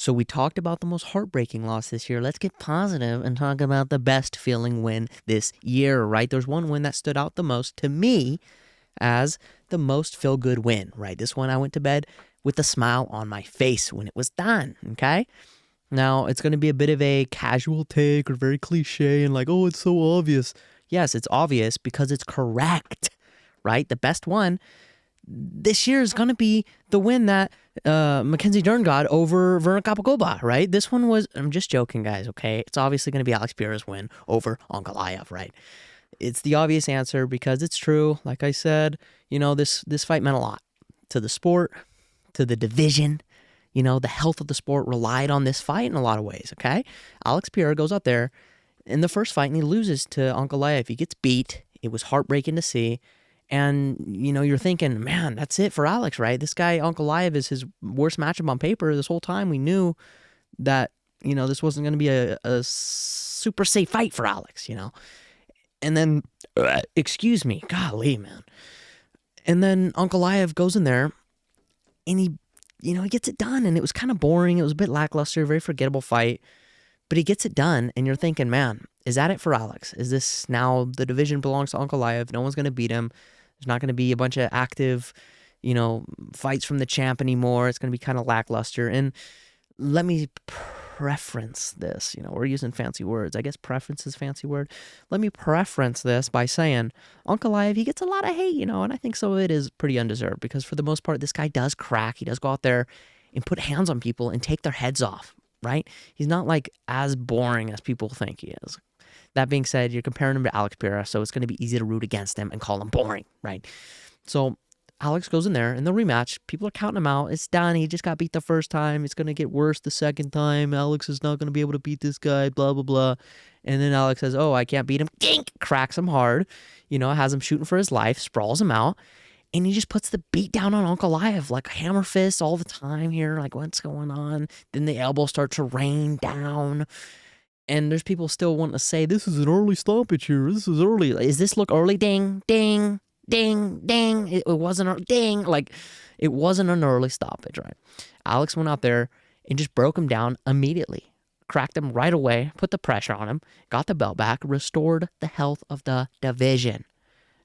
So we talked about the most heartbreaking loss this year. Let's get positive and talk about the best feeling win this year, right? There's one win that stood out the most to me as the most feel-good win, right? This one I went to bed with a smile on my face when it was done, okay? Now, it's going to be a bit of a casual take or very cliche and like, oh, it's so obvious. Yes, it's obvious because it's correct, right? The best one this year is going to be the win that Mackenzie Dern got over Vernon Kapagova, right? This one was, I'm just joking, guys, okay? It's obviously going to be Alex Pereira's win over Ankalaev, right? It's the obvious answer because it's true. Like I said, this fight meant a lot to the sport, to the division. The health of the sport relied on this fight in a lot of ways, okay? Alex Pereira goes out there in the first fight and he loses to Ankalaev. He gets beat. It was heartbreaking to see. And, you're thinking, man, that's it for Alex, right? This guy, Ankalaev, is his worst matchup on paper. This whole time we knew that, this wasn't going to be a super safe fight for Alex, And then, excuse me, golly, man. And then Ankalaev goes in there and he gets it done. And it was kind of boring. It was a bit lackluster, very forgettable fight. But he gets it done, and you're thinking, man, is that it for Alex? Is this now the division belongs to Ankalaev? No one's going to beat him. There's not going to be a bunch of active, fights from the champ anymore. It's going to be kind of lackluster. And let me preference this. We're using fancy words. I guess preference is a fancy word. Let me preference this by saying Ankalaev, he gets a lot of hate, and I think some of it is pretty undeserved because for the most part, this guy does crack. He does go out there and put hands on people and take their heads off, right? He's not like as boring as people think he is. That being said, you're comparing him to Alex Pereira, so it's going to be easy to root against him and call him boring, right? So Alex goes in there in the rematch. People are counting him out. It's done. He just got beat the first time. It's going to get worse the second time. Alex is not going to be able to beat this guy, blah, blah, blah. And then Alex says, oh, I can't beat him. Dink! Cracks him hard. Has him shooting for his life, sprawls him out. And he just puts the beat down on Ankalaev, like hammer fists all the time here. Like, what's going on? Then the elbows start to rain down. And there's people still wanting to say, this is an early stoppage here. This is early. Is this look early? Ding, ding, ding, ding. It wasn't, ding. Like, it wasn't an early stoppage, right? Alex went out there and just broke him down immediately. Cracked him right away, put the pressure on him, got the belt back, restored the health of the division.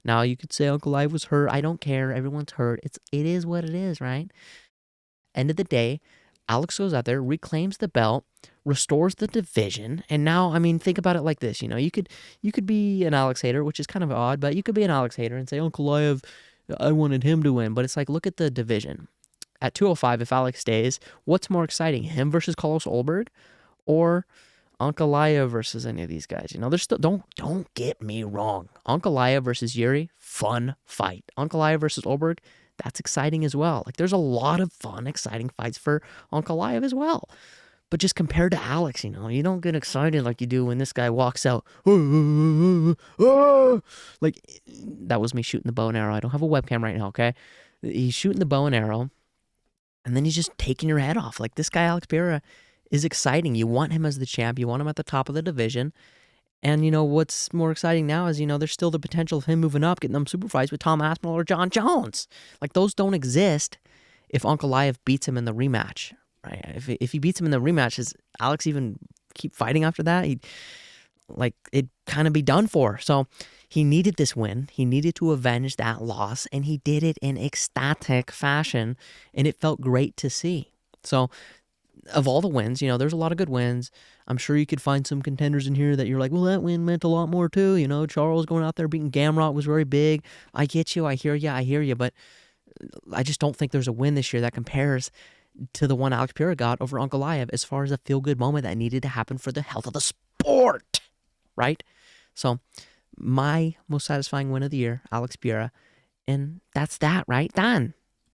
Now, you could say Ankalaev was hurt. I don't care. Everyone's hurt. It is what it is, right? End of the day, Alex goes out there, reclaims the belt, restores the division, and now, think about it like this. You could be an Alex hater, which is kind of odd, but you could be an Alex hater and say, Ankalaev, I wanted him to win. But it's like, look at the division. At 205, if Alex stays, what's more exciting, him versus Carlos Ulberg or Ankalaev versus any of these guys? There's still, don't get me wrong. Ankalaev versus Yuri, fun fight. Ankalaev versus Ulberg, that's exciting as well. Like, there's a lot of fun, exciting fights for Ankalaev as well. But just compared to Alex, you don't get excited like you do when this guy walks out. Like, that was me shooting the bow and arrow. I don't have a webcam right now, okay? He's shooting the bow and arrow, and then he's just taking your head off. Like, this guy, Alex Pereira, is exciting. You want him as the champ. You want him at the top of the division. And, what's more exciting now is, there's still the potential of him moving up, getting them super fights with Tom Aspinall or John Jones. Like, those don't exist if Ankalaev beats him in the rematch, right? If he beats him in the rematch, does Alex even keep fighting after that? It'd kind of be done for. So he needed this win. He needed to avenge that loss, and he did it in ecstatic fashion, and it felt great to see. So of all the wins, there's a lot of good wins. I'm sure you could find some contenders in here that you're like, well, that win meant a lot more too. Charles going out there beating Gamrot was very big. I get you. I hear you. But I just don't think there's a win this year that compares to the one Alex Pereira got over Ankalaev as far as a feel-good moment that needed to happen for the health of the sport, right? So my most satisfying win of the year, Alex Pereira, and that's that, right? Done.